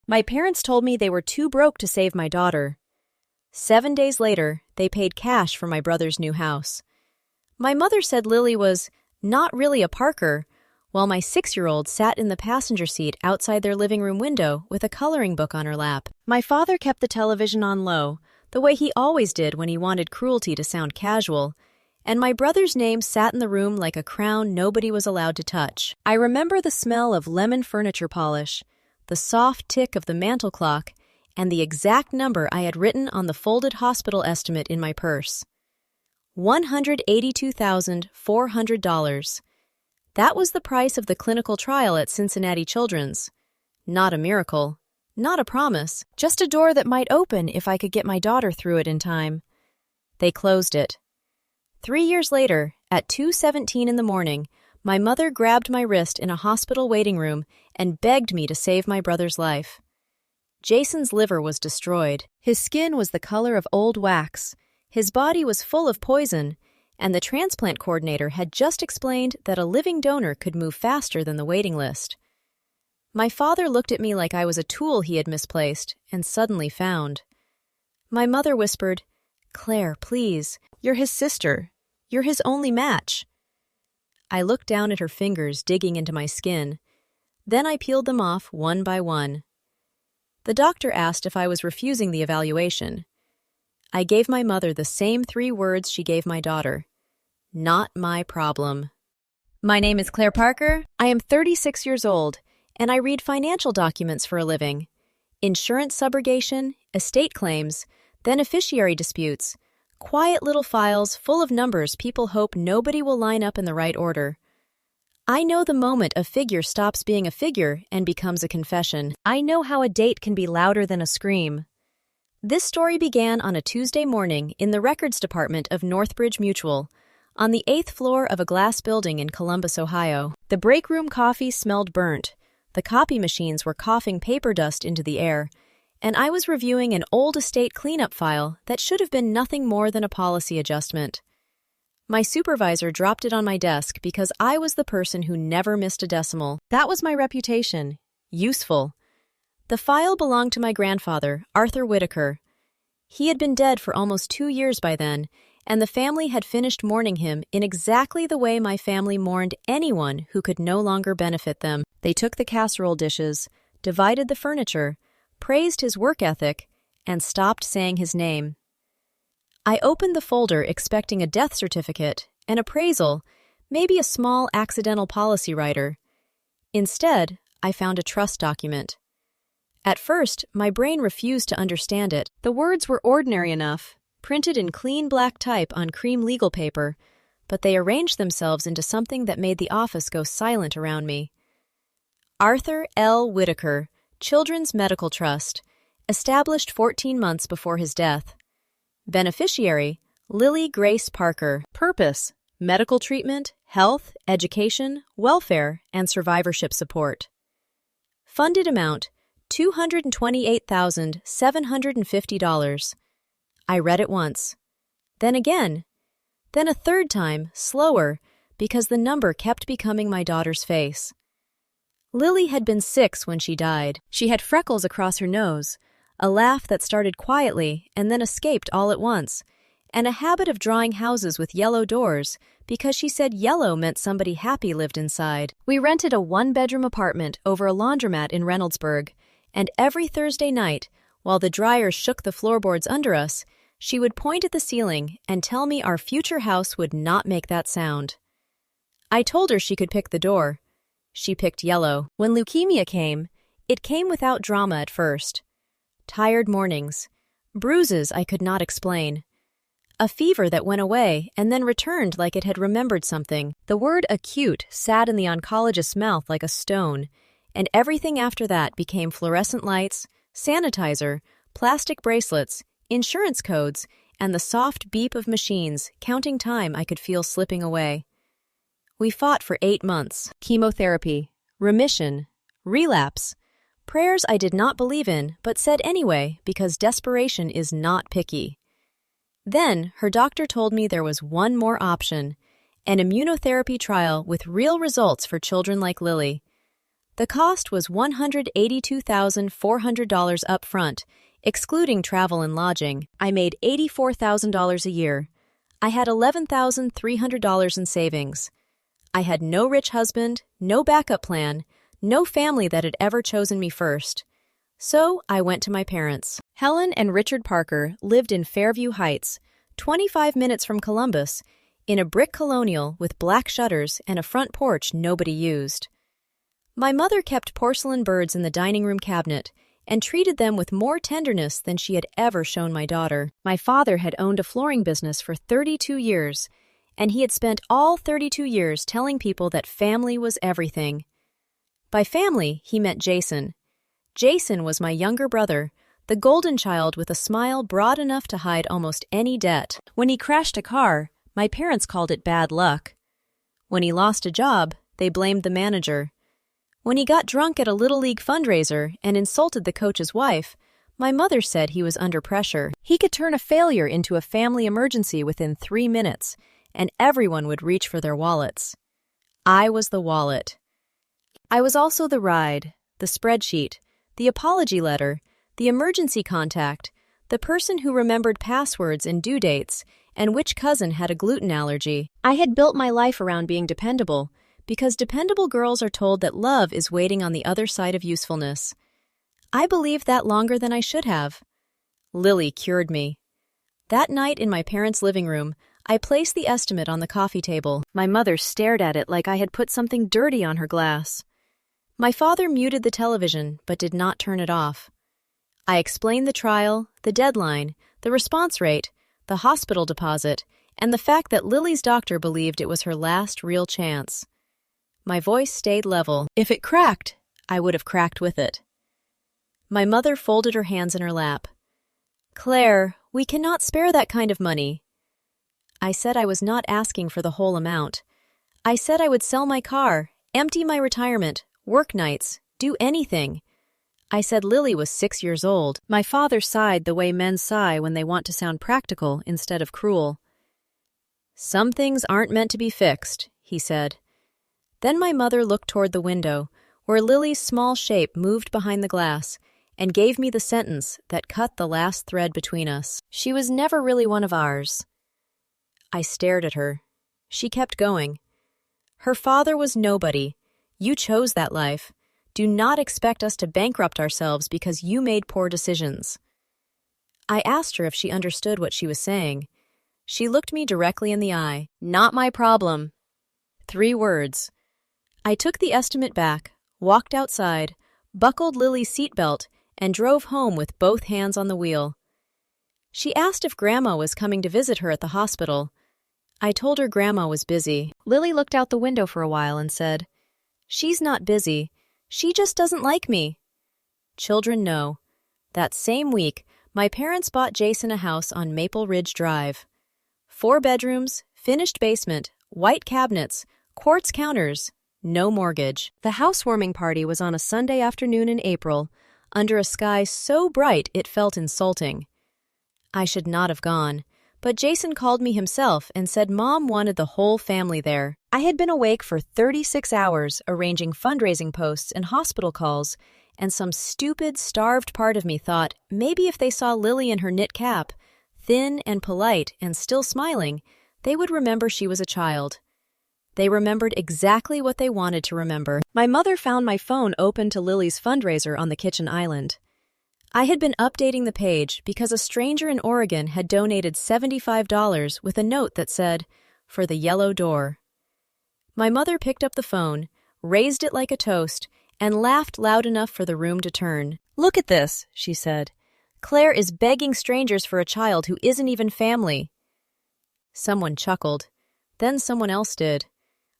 My parents told me they were too broke to save my daughter. 7 days later, they paid cash for my brother's new house. My mother said Lily was not really a Parker, while my 6-year-old sat in the passenger seat outside their living room window with a coloring book on her lap. My father kept the television on low, the way he always did when he wanted cruelty to sound casual, and my brother's name sat in the room like a crown nobody was allowed to touch. I remember the smell of lemon furniture polish, the soft tick of the mantel clock, and the exact number I had written on the folded hospital estimate in my purse. $182,400. That was the price of the clinical trial at Cincinnati Children's. Not a miracle, not a promise, just a door that might open if I could get my daughter through it in time. They closed it. 3 years later, at 2:17 in the morning, my mother grabbed my wrist in a hospital waiting room and begged me to save my brother's life. Jason's liver was destroyed. His skin was the color of old wax. His body was full of poison, and the transplant coordinator had just explained that a living donor could move faster than the waiting list. My father looked at me like I was a tool he had misplaced and suddenly found. My mother whispered, "Claire, please, you're his sister. You're his only match." I looked down at her fingers digging into my skin. Then I peeled them off one by one. The doctor asked if I was refusing the evaluation. I gave my mother the same 3 words she gave my daughter. Not my problem. My name is Claire Parker. I am 36 years old, and I read financial documents for a living. Insurance subrogation, estate claims, beneficiary disputes, quiet little files full of numbers people hope nobody will line up in the right order. I know the moment a figure stops being a figure and becomes a confession. I know how a date can be louder than a scream. This story began on a Tuesday morning in the records department of Northbridge Mutual, on the 8th floor of a glass building in Columbus, Ohio. The break room coffee smelled burnt, the copy machines were coughing paper dust into the air, and I was reviewing an old estate cleanup file that should have been nothing more than a policy adjustment. My supervisor dropped it on my desk because I was the person who never missed a decimal. That was my reputation. Useful. The file belonged to my grandfather, Arthur Whitaker. He had been dead for almost 2 years by then, and the family had finished mourning him in exactly the way my family mourned anyone who could no longer benefit them. They took the casserole dishes, divided the furniture, praised his work ethic, and stopped saying his name. I opened the folder expecting a death certificate, an appraisal, maybe a small accidental policy rider. Instead, I found a trust document. At first, my brain refused to understand it. The words were ordinary enough, printed in clean black type on cream legal paper, but they arranged themselves into something that made the office go silent around me. Arthur L. Whitaker, Children's Medical Trust, established 14 months before his death. Beneficiary, Lily Grace Parker. Purpose, medical treatment, health, education, welfare, and survivorship support. Funded amount, $228,750. I read it once. Then again. Then a third time, slower, because the number kept becoming my daughter's face. Lily had been 6 when she died. She had freckles across her nose, a laugh that started quietly and then escaped all at once, and a habit of drawing houses with yellow doors because she said yellow meant somebody happy lived inside. We rented a 1-bedroom apartment over a laundromat in Reynoldsburg, and every Thursday night, while the dryer shook the floorboards under us, she would point at the ceiling and tell me our future house would not make that sound. I told her she could pick the door. She picked yellow. When leukemia came, it came without drama at first. Tired mornings, bruises I could not explain, a fever that went away and then returned like it had remembered something. The word acute sat in the oncologist's mouth like a stone, and everything after that became fluorescent lights, sanitizer, plastic bracelets, insurance codes, and the soft beep of machines counting time I could feel slipping away. We fought for 8 months. Chemotherapy, remission, relapse, prayers I did not believe in but said anyway because desperation is not picky. Then her doctor told me there was one more option, an immunotherapy trial with real results for children like Lily. The cost was $182,400 up front, excluding travel and lodging. I made $84,000 a year. I had $11,300 in savings. I had no rich husband, no backup plan, no family that had ever chosen me first. So I went to my parents. Helen and Richard Parker lived in Fairview Heights, 25 minutes from Columbus, in a brick colonial with black shutters and a front porch nobody used. My mother kept porcelain birds in the dining room cabinet and treated them with more tenderness than she had ever shown my daughter. My father had owned a flooring business for 32 years, and he had spent all 32 years telling people that family was everything. By family, he meant Jason. Jason was my younger brother, the golden child with a smile broad enough to hide almost any debt. When he crashed a car, my parents called it bad luck. When he lost a job, they blamed the manager. When he got drunk at a Little League fundraiser and insulted the coach's wife, my mother said he was under pressure. He could turn a failure into a family emergency within 3 minutes, and everyone would reach for their wallets. I was the wallet. I was also the ride, the spreadsheet, the apology letter, the emergency contact, the person who remembered passwords and due dates, and which cousin had a gluten allergy. I had built my life around being dependable, because dependable girls are told that love is waiting on the other side of usefulness. I believed that longer than I should have. Lily cured me. That night in my parents' living room, I placed the estimate on the coffee table. My mother stared at it like I had put something dirty on her glass. My father muted the television, but did not turn it off. I explained the trial, the deadline, the response rate, the hospital deposit, and the fact that Lily's doctor believed it was her last real chance. My voice stayed level. If it cracked, I would have cracked with it. My mother folded her hands in her lap. Claire, we cannot spare that kind of money. I said I was not asking for the whole amount. I said I would sell my car, empty my retirement, work nights, do anything. I said Lily was 6 years old. My father sighed the way men sigh when they want to sound practical instead of cruel. Some things aren't meant to be fixed, he said. Then my mother looked toward the window, where Lily's small shape moved behind the glass, and gave me the sentence that cut the last thread between us. She was never really one of ours. I stared at her. She kept going. Her father was nobody. You chose that life. Do not expect us to bankrupt ourselves because you made poor decisions. I asked her if she understood what she was saying. She looked me directly in the eye. Not my problem. 3 words. I took the estimate back, walked outside, buckled Lily's seatbelt, and drove home with both hands on the wheel. She asked if Grandma was coming to visit her at the hospital. I told her Grandma was busy. Lily looked out the window for a while and said, "She's not busy. She just doesn't like me." Children know. That same week, my parents bought Jason a house on Maple Ridge Drive. 4 bedrooms, finished basement, white cabinets, quartz counters, no mortgage. The housewarming party was on a Sunday afternoon in April, under a sky so bright it felt insulting. I should not have gone, but Jason called me himself and said Mom wanted the whole family there. I had been awake for 36 hours arranging fundraising posts and hospital calls, and some stupid, starved part of me thought maybe if they saw Lily in her knit cap, thin and polite and still smiling, they would remember she was a child. They remembered exactly what they wanted to remember. My mother found my phone open to Lily's fundraiser on the kitchen island. I had been updating the page because a stranger in Oregon had donated $75 with a note that said, "For the yellow door." My mother picked up the phone, raised it like a toast, and laughed loud enough for the room to turn. "Look at this," she said. "Claire is begging strangers for a child who isn't even family." Someone chuckled. Then someone else did.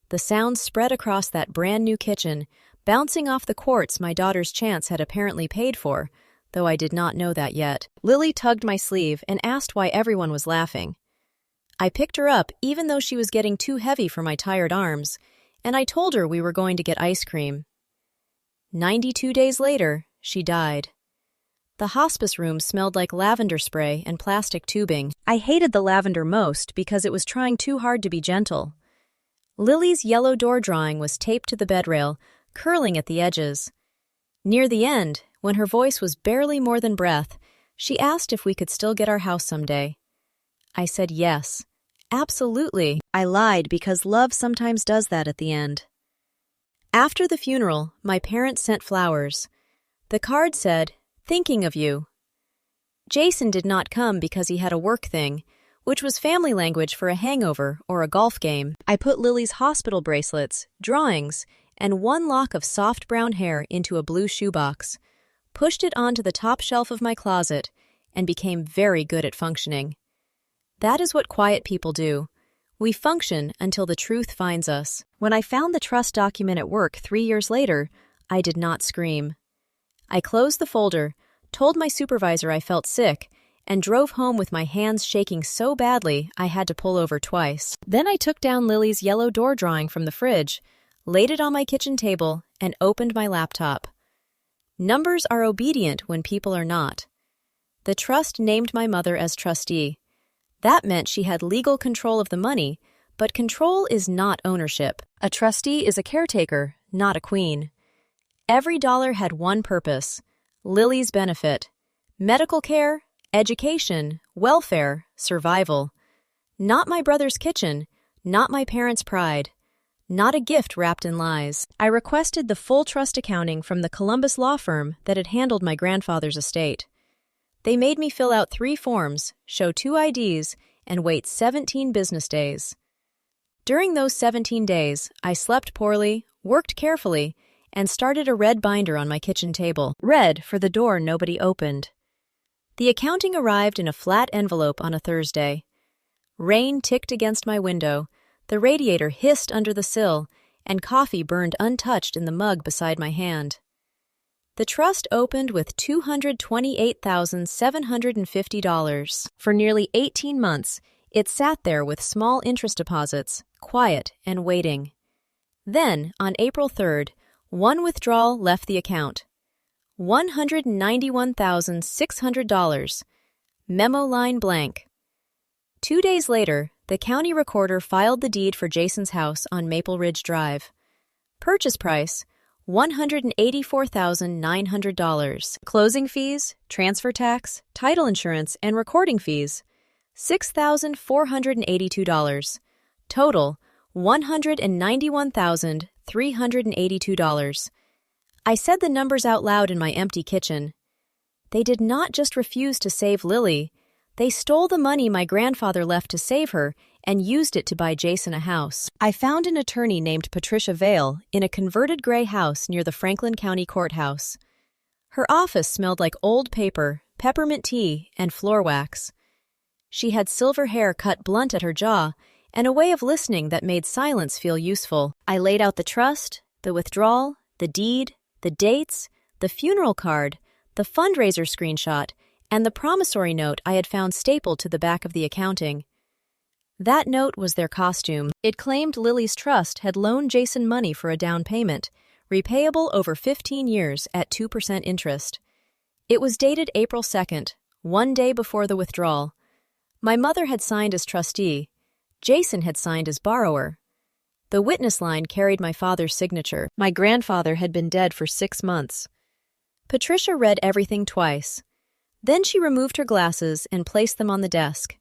The sound spread across that brand-new kitchen, bouncing off the quartz my daughter's chance had apparently paid for, though I did not know that yet. Lily tugged my sleeve and asked why everyone was laughing. I picked her up even though she was getting too heavy for my tired arms, and I told her we were going to get ice cream. 92 days later, she died. The hospice room smelled like lavender spray and plastic tubing. I hated the lavender most because it was trying too hard to be gentle. Lily's yellow door drawing was taped to the bed rail, curling at the edges. Near the end, when her voice was barely more than breath, she asked if we could still get our house someday. I said yes. Absolutely. I lied because love sometimes does that at the end. After the funeral, my parents sent flowers. The card said, "Thinking of you." Jason did not come because he had a work thing, which was family language for a hangover or a golf game. I put Lily's hospital bracelets, drawings, and one lock of soft brown hair into a blue shoebox, pushed it onto the top shelf of my closet, and became very good at functioning. That is what quiet people do. We function until the truth finds us. When I found the trust document at work 3 years later, I did not scream. I closed the folder, told my supervisor I felt sick, and drove home with my hands shaking so badly I had to pull over twice. Then I took down Lily's yellow door drawing from the fridge, laid it on my kitchen table, and opened my laptop. Numbers are obedient when people are not. The trust named my mother as trustee. That meant she had legal control of the money, but control is not ownership. A trustee is a caretaker, not a queen. Every dollar had one purpose: Lily's benefit. Medical care, education, welfare, survival. Not my brother's kitchen, not my parents' pride. Not a gift wrapped in lies. I requested the full trust accounting from the Columbus law firm that had handled my grandfather's estate. They made me fill out 3 forms, show 2 IDs, and wait 17 business days. During those 17 days, I slept poorly, worked carefully, and started a red binder on my kitchen table. Red for the door nobody opened. The accounting arrived in a flat envelope on a Thursday. Rain ticked against my window, the radiator hissed under the sill, and coffee burned untouched in the mug beside my hand. The trust opened with $228,750. For nearly 18 months, it sat there with small interest deposits, quiet and waiting. Then, on April 3rd, one withdrawal left the account. $191,600. Memo line blank. 2 days later, the county recorder filed the deed for Jason's house on Maple Ridge Drive. Purchase price, $184,900. Closing fees, transfer tax, title insurance, and recording fees, $6,482. Total, $191,382. I said the numbers out loud in my empty kitchen. They did not just refuse to save Lily. They stole the money my grandfather left to save her and used it to buy Jason a house. I found an attorney named Patricia Vale in a converted gray house near the Franklin County Courthouse. Her office smelled like old paper, peppermint tea, and floor wax. She had silver hair cut blunt at her jaw and a way of listening that made silence feel useful. I laid out the trust, the withdrawal, the deed, the dates, the funeral card, the fundraiser screenshot, and the promissory note I had found stapled to the back of the accounting. That note was their costume. It claimed Lily's trust had loaned Jason money for a down payment, repayable over 15 years at 2% interest. It was dated April 2nd, 1 day before the withdrawal. My mother had signed as trustee. Jason had signed as borrower. The witness line carried my father's signature. My grandfather had been dead for 6 months. Patricia read everything twice. Then she removed her glasses and placed them on the desk.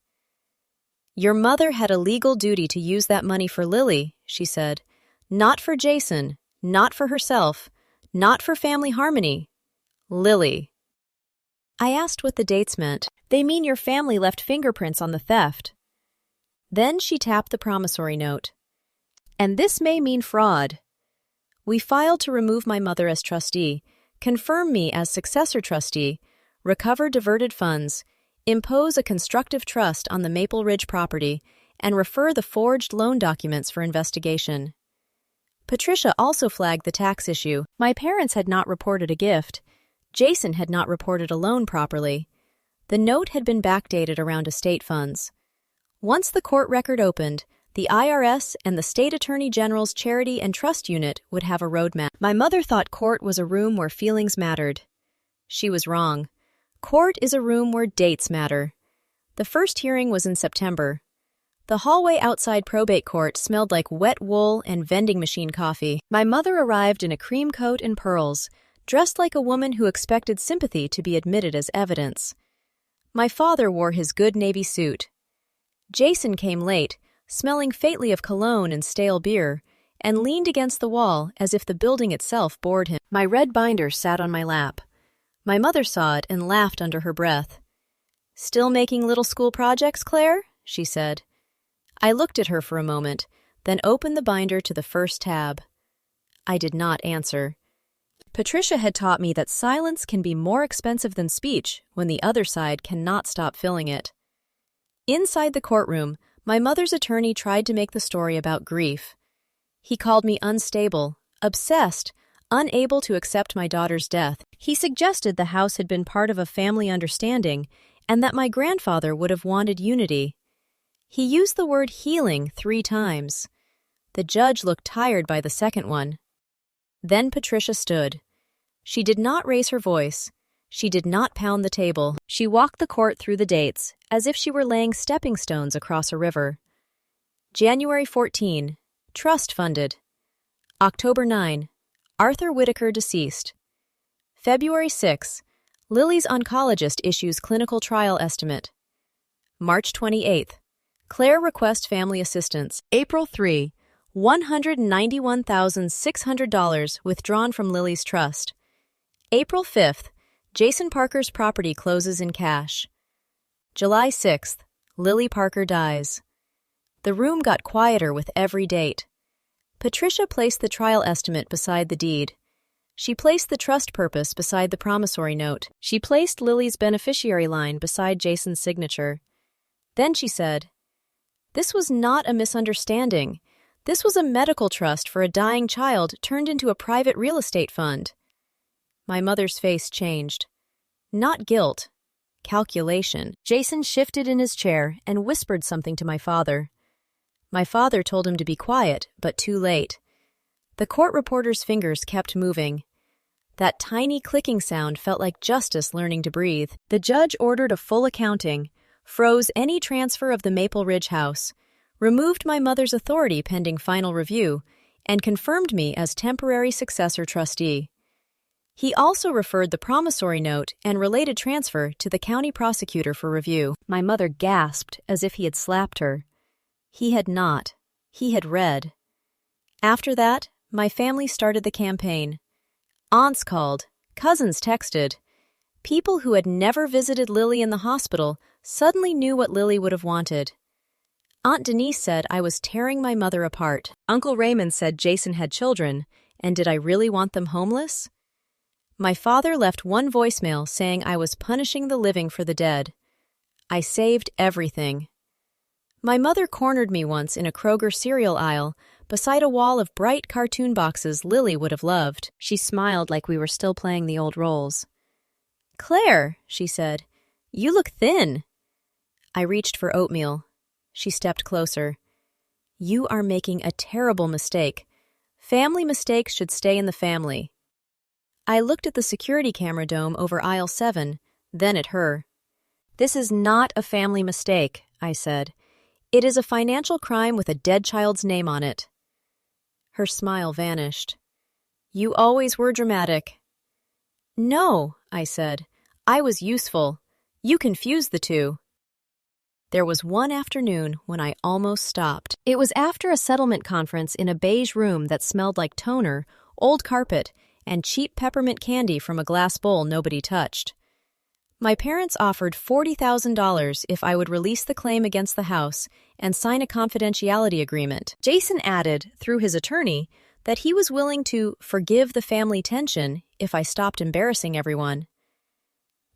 "Your mother had a legal duty to use that money for Lily," she said. "Not for Jason, not for herself, not for family harmony. Lily." I asked what the dates meant. "They mean your family left fingerprints on the theft." Then she tapped the promissory note. "And this may mean fraud." We filed to remove my mother as trustee, confirm me as successor trustee, recover diverted funds, impose a constructive trust on the Maple Ridge property, and refer the forged loan documents for investigation. Patricia also flagged the tax issue. My parents had not reported a gift. Jason had not reported a loan properly. The note had been backdated around estate funds. Once the court record opened, the IRS and the State Attorney General's Charity and Trust Unit would have a roadmap. My mother thought court was a room where feelings mattered. She was wrong. Court is a room where dates matter. The first hearing was in September. The hallway outside probate court smelled like wet wool and vending machine coffee. My mother arrived in a cream coat and pearls, dressed like a woman who expected sympathy to be admitted as evidence. My father wore his good navy suit. Jason came late, smelling faintly of cologne and stale beer, and leaned against the wall as if the building itself bored him. My red binder sat on my lap. My mother saw it and laughed under her breath. "Still making little school projects, Claire?" she said. I looked at her for a moment, then opened the binder to the first tab. I did not answer. Patricia had taught me that silence can be more expensive than speech when the other side cannot stop filling it. Inside the courtroom, my mother's attorney tried to make the story about grief. He called me unstable, obsessed, unable to accept my daughter's death. He suggested the house had been part of a family understanding and that my grandfather would have wanted unity. He used the word healing 3 times. The judge looked tired by the second one. Then Patricia stood. She did not raise her voice. She did not pound the table. She walked the court through the dates, as if she were laying stepping stones across a river. January 14, trust funded. October 9, Arthur Whitaker deceased. February 6, Lily's oncologist issues clinical trial estimate. March 28, Claire requests family assistance. April 3, $191,600 withdrawn from Lily's trust. April 5th, Jason Parker's property closes in cash. July 6th, Lily Parker dies. The room got quieter with every date. Patricia placed the trial estimate beside the deed. She placed the trust purpose beside the promissory note. She placed Lily's beneficiary line beside Jason's signature. Then she said, "This was not a misunderstanding. This was a medical trust for a dying child turned into a private real estate fund." My mother's face changed. Not guilt. Calculation. Jason shifted in his chair and whispered something to my father. My father told him to be quiet, but too late. The court reporter's fingers kept moving. That tiny clicking sound felt like justice learning to breathe. The judge ordered a full accounting, froze any transfer of the Maple Ridge house, removed my mother's authority pending final review, and confirmed me as temporary successor trustee. He also referred the promissory note and related transfer to the county prosecutor for review. My mother gasped as if he had slapped her. He had not. He had read. After that, my family started the campaign. Aunts called, cousins texted. People who had never visited Lily in the hospital suddenly knew what Lily would have wanted. Aunt Denise said I was tearing my mother apart. Uncle Raymond said Jason had children, and did I really want them homeless? My father left one voicemail saying I was punishing the living for the dead. I saved everything. My mother cornered me once in a Kroger cereal aisle beside a wall of bright cartoon boxes Lily would have loved. She smiled like we were still playing the old roles. "Claire," she said, "you look thin." I reached for oatmeal. She stepped closer. "You are making a terrible mistake. Family mistakes should stay in the family." I looked at the security camera dome over aisle 7, then at her. "This is not a family mistake," I said. "It is a financial crime with a dead child's name on it." Her smile vanished. "You always were dramatic." "No," I said. "I was useful. You confused the two." There was one afternoon when I almost stopped. It was after a settlement conference in a beige room that smelled like toner, old carpet, and cheap peppermint candy from a glass bowl nobody touched. My parents offered $40,000 if I would release the claim against the house and sign a confidentiality agreement. Jason added, through his attorney, that he was willing to forgive the family tension if I stopped embarrassing everyone.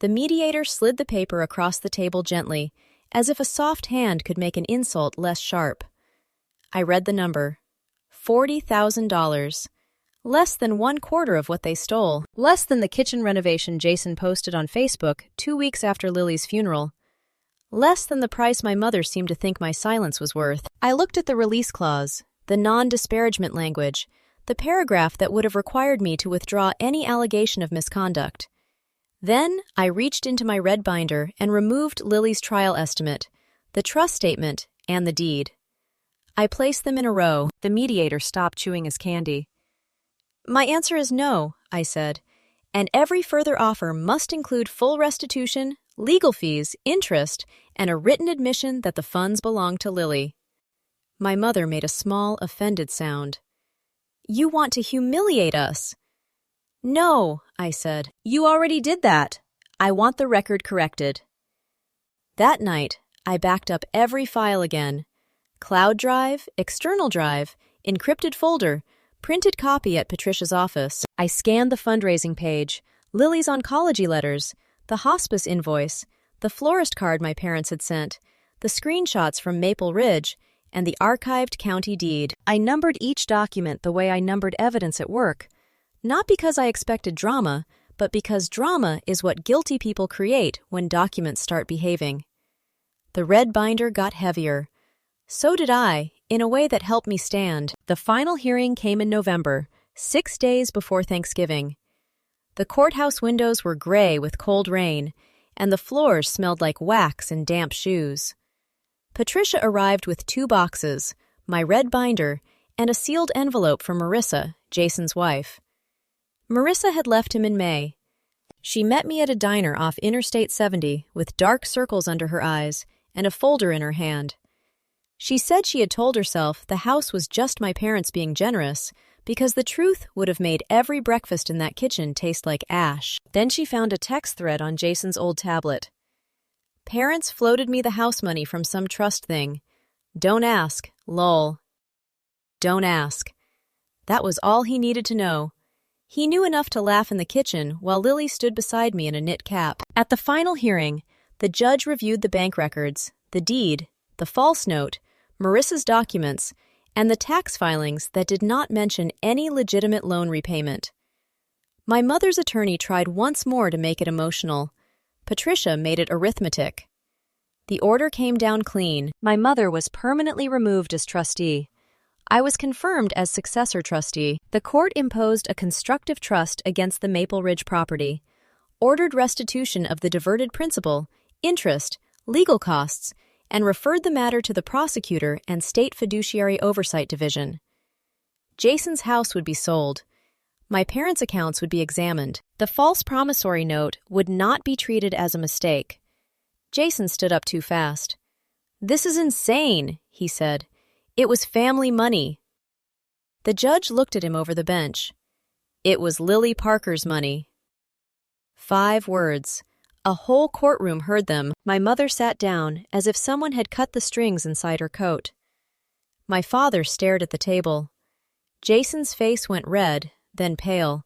The mediator slid the paper across the table gently, as if a soft hand could make an insult less sharp. I read the number. $40,000. Less than 1/4 of what they stole. Less than the kitchen renovation Jason posted on Facebook 2 weeks after Lily's funeral. Less than the price my mother seemed to think my silence was worth. I looked at the release clause, the non-disparagement language, the paragraph that would have required me to withdraw any allegation of misconduct. Then I reached into my red binder and removed Lily's trial estimate, the trust statement, and the deed. I placed them in a row. The mediator stopped chewing his candy. My answer is no, I said, and every further offer must include full restitution, legal fees, interest, and a written admission that the funds belong to Lily. My mother made a small, offended sound. You want to humiliate us? No, I said. You already did that. I want the record corrected. That night, I backed up every file again. Cloud drive, external drive, encrypted folder, printed copy at Patricia's office. I scanned the fundraising page, Lily's oncology letters, the hospice invoice, the florist card my parents had sent, the screenshots from Maple Ridge, and the archived county deed. I numbered each document the way I numbered evidence at work, not because I expected drama, but because drama is what guilty people create when documents start behaving. The red binder got heavier. So did I, in a way that helped me stand. The final hearing came in November, 6 days before Thanksgiving. The courthouse windows were gray with cold rain, and the floors smelled like wax and damp shoes. Patricia arrived with 2 boxes, my red binder, and a sealed envelope from Marissa, Jason's wife. Marissa had left him in May. She met me at a diner off Interstate 70 with dark circles under her eyes and a folder in her hand. She said she had told herself the house was just my parents being generous because the truth would have made every breakfast in that kitchen taste like ash. Then she found a text thread on Jason's old tablet. Parents floated me the house money from some trust thing. Don't ask, lol. Don't ask. That was all he needed to know. He knew enough to laugh in the kitchen while Lily stood beside me in a knit cap. At the final hearing, the judge reviewed the bank records, the deed, the false note, Marissa's documents, and the tax filings that did not mention any legitimate loan repayment. My mother's attorney tried once more to make it emotional. Patricia made it arithmetic. The order came down clean. My mother was permanently removed as trustee. I was confirmed as successor trustee. The court imposed a constructive trust against the Maple Ridge property, ordered restitution of the diverted principal, interest, legal costs, and referred the matter to the prosecutor and State Fiduciary Oversight Division. Jason's house would be sold. My parents' accounts would be examined. The false promissory note would not be treated as a mistake. Jason stood up too fast. "This is insane," he said. "It was family money." The judge looked at him over the bench. "It was Lily Parker's money." 5 words. A whole courtroom heard them. My mother sat down as if someone had cut the strings inside her coat. My father stared at the table. Jason's face went red, then pale.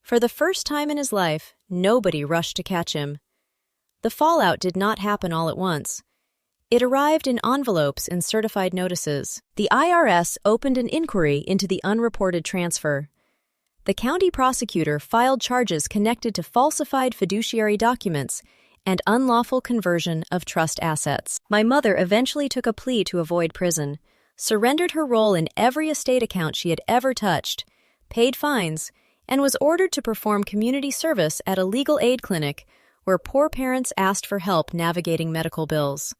For the first time in his life, nobody rushed to catch him. The fallout did not happen all at once. It arrived in envelopes and certified notices. The IRS opened an inquiry into the unreported transfer. The county prosecutor filed charges connected to falsified fiduciary documents and unlawful conversion of trust assets. My mother eventually took a plea to avoid prison, surrendered her role in every estate account she had ever touched, paid fines, and was ordered to perform community service at a legal aid clinic where poor parents asked for help navigating medical bills.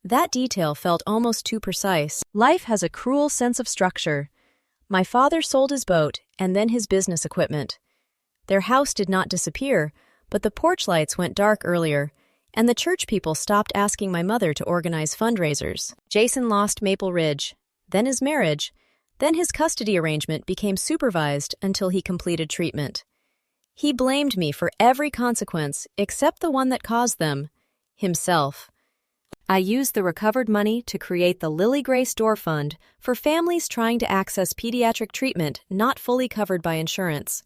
That detail felt almost too precise. Life has a cruel sense of structure. My father sold his boat and then his business equipment. Their house did not disappear, but the porch lights went dark earlier, and the church people stopped asking my mother to organize fundraisers. Jason lost Maple Ridge, then his marriage, then his custody arrangement became supervised until he completed treatment. He blamed me for every consequence except the one that caused them, himself. I used the recovered money to create the Lily Grace Door Fund for families trying to access pediatric treatment not fully covered by insurance.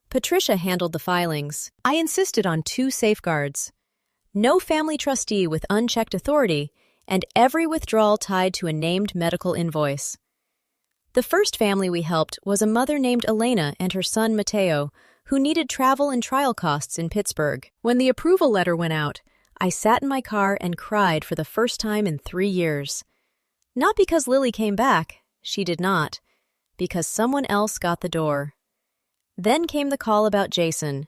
Patricia handled the filings. I insisted on 2 safeguards: no family trustee with unchecked authority, and every withdrawal tied to a named medical invoice. The first family we helped was a mother named Elena and her son Mateo, who needed travel and trial costs in Pittsburgh. When the approval letter went out, I sat in my car and cried for the first time in 3 years. Not because Lily came back, she did not, because someone else got the door. Then came the call about Jason.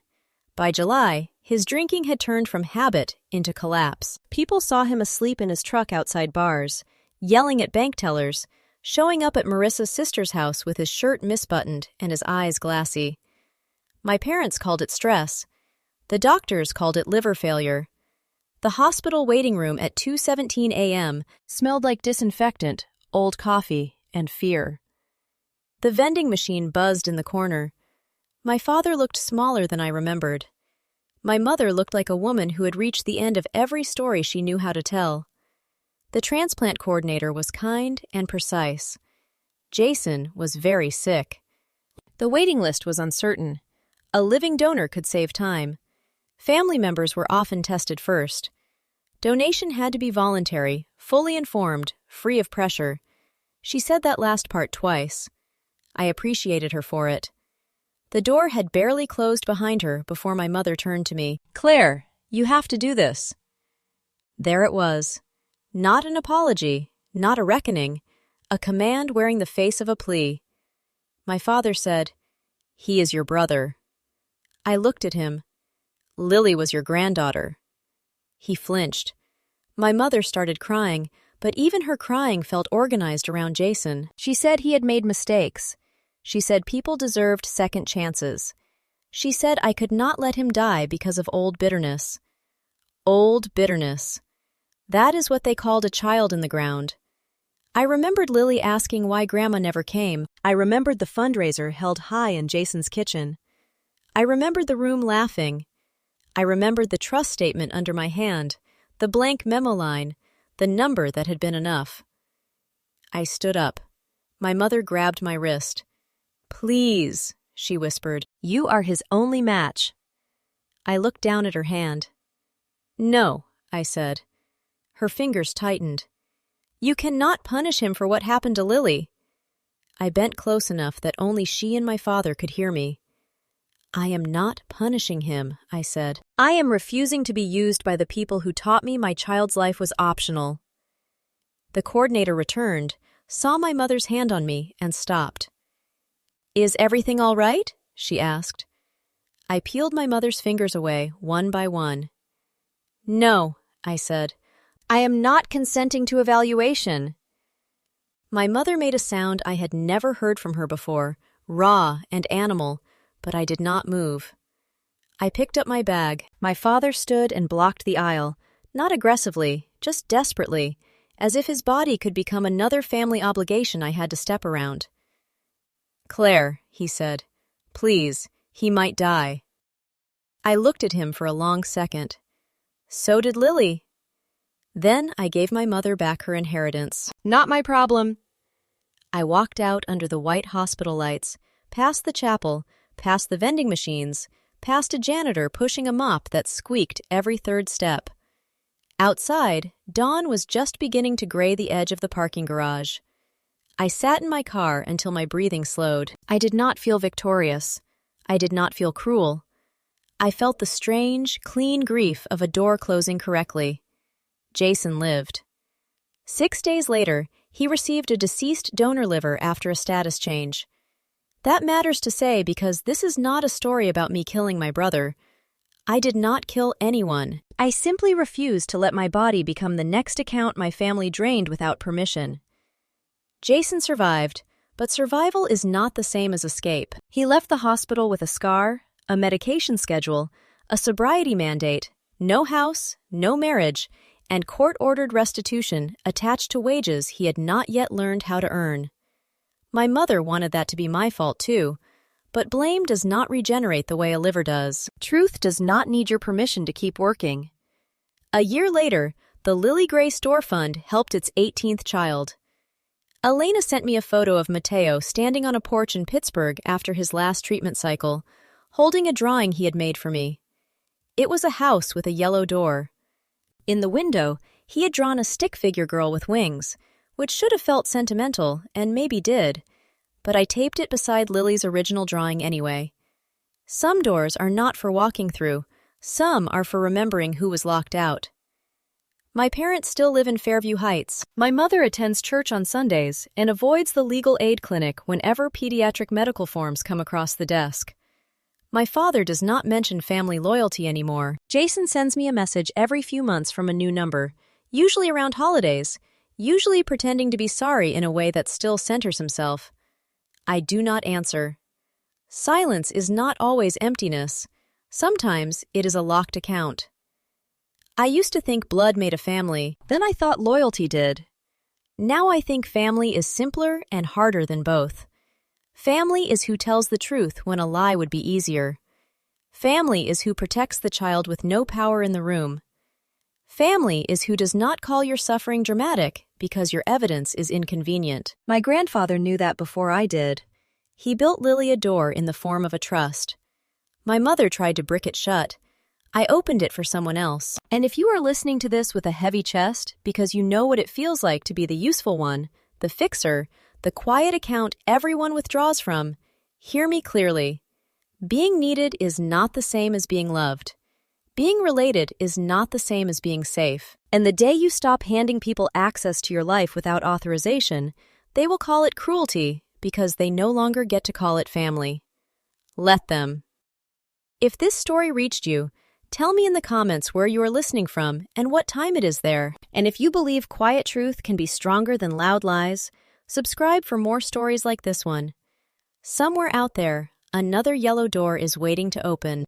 By July, His drinking had turned from habit into collapse. People saw him asleep in his truck outside bars, yelling at bank tellers, showing up at Marissa's sister's house with his shirt misbuttoned and his eyes glassy. My parents called it stress. The doctors called it liver failure. The hospital waiting room at 2:17 a.m. smelled like disinfectant, old coffee, and fear. The vending machine buzzed in the corner. My father looked smaller than I remembered. My mother looked like a woman who had reached the end of every story she knew how to tell. The transplant coordinator was kind and precise. Jason was very sick. The waiting list was uncertain. A living donor could save time. Family members were often tested first. Donation had to be voluntary, fully informed, free of pressure. She said that last part twice. I appreciated her for it. The door had barely closed behind her before my mother turned to me. "Claire, you have to do this." There it was. Not an apology, not a reckoning, a command wearing the face of a plea. My father said, "He is your brother." I looked at him. "Lily was your granddaughter." He flinched. My mother started crying, but even her crying felt organized around Jason. She said he had made mistakes. She said people deserved second chances. She said I could not let him die because of old bitterness. Old bitterness. That is what they called a child in the ground. I remembered Lily asking why Grandma never came. I remembered the fundraiser held high in Jason's kitchen. I remembered the room laughing. I remembered the trust statement under my hand, the blank memo line, the number that had been enough. I stood up. My mother grabbed my wrist. "Please," she whispered, "you are his only match." I looked down at her hand. "No," I said. Her fingers tightened. "You cannot punish him for what happened to Lily." I bent close enough that only she and my father could hear me. "I am not punishing him," I said. "I am refusing to be used by the people who taught me my child's life was optional." The coordinator returned, saw my mother's hand on me, and stopped. "Is everything all right?" she asked. I peeled my mother's fingers away, one by one. "No," I said. "I am not consenting to evaluation." My mother made a sound I had never heard from her before, raw and animal, but I did not move. I picked up my bag. My father stood and blocked the aisle, not aggressively, just desperately, as if his body could become another family obligation I had to step around. "Claire," he said, "please, he might die." I looked at him for a long second. So did Lily. Then I gave my mother back her inheritance. Not my problem. I walked out under the white hospital lights, past the chapel, past the vending machines, past a janitor pushing a mop that squeaked every third step. Outside, dawn was just beginning to gray the edge of the parking garage. I sat in my car until my breathing slowed. I did not feel victorious. I did not feel cruel. I felt the strange, clean grief of a door closing correctly. Jason lived. 6 days later, he received a deceased donor liver after a status change. That matters to say because this is not a story about me killing my brother. I did not kill anyone. I simply refused to let my body become the next account my family drained without permission. Jason survived, but survival is not the same as escape. He left the hospital with a scar, a medication schedule, a sobriety mandate, no house, no marriage, and court-ordered restitution attached to wages he had not yet learned how to earn. My mother wanted that to be my fault too, but blame does not regenerate the way a liver does. Truth does not need your permission to keep working. A year later, the Lily Gray Store Fund helped its 18th child. Elena sent me a photo of Mateo standing on a porch in Pittsburgh after his last treatment cycle, holding a drawing he had made for me. It was a house with a yellow door. In the window, he had drawn a stick figure girl with wings, which should have felt sentimental, and maybe did, but I taped it beside Lily's original drawing anyway. Some doors are not for walking through, some are for remembering who was locked out. My parents still live in Fairview Heights. My mother attends church on Sundays and avoids the legal aid clinic whenever pediatric medical forms come across the desk. My father does not mention family loyalty anymore. Jason sends me a message every few months from a new number, usually around holidays, usually pretending to be sorry in a way that still centers himself. I do not answer. Silence is not always emptiness. Sometimes it is a locked account. I used to think blood made a family, then I thought loyalty did. Now I think family is simpler and harder than both. Family is who tells the truth when a lie would be easier. Family is who protects the child with no power in the room. Family is who does not call your suffering dramatic because your evidence is inconvenient. My grandfather knew that before I did. He built Lily a door in the form of a trust. My mother tried to brick it shut. I opened it for someone else. And if you are listening to this with a heavy chest because you know what it feels like to be the useful one, the fixer, the quiet account everyone withdraws from, hear me clearly. Being needed is not the same as being loved. Being related is not the same as being safe. And the day you stop handing people access to your life without authorization, they will call it cruelty because they no longer get to call it family. Let them. If this story reached you, tell me in the comments where you are listening from and what time it is there. And if you believe quiet truth can be stronger than loud lies, subscribe for more stories like this one. Somewhere out there, another yellow door is waiting to open.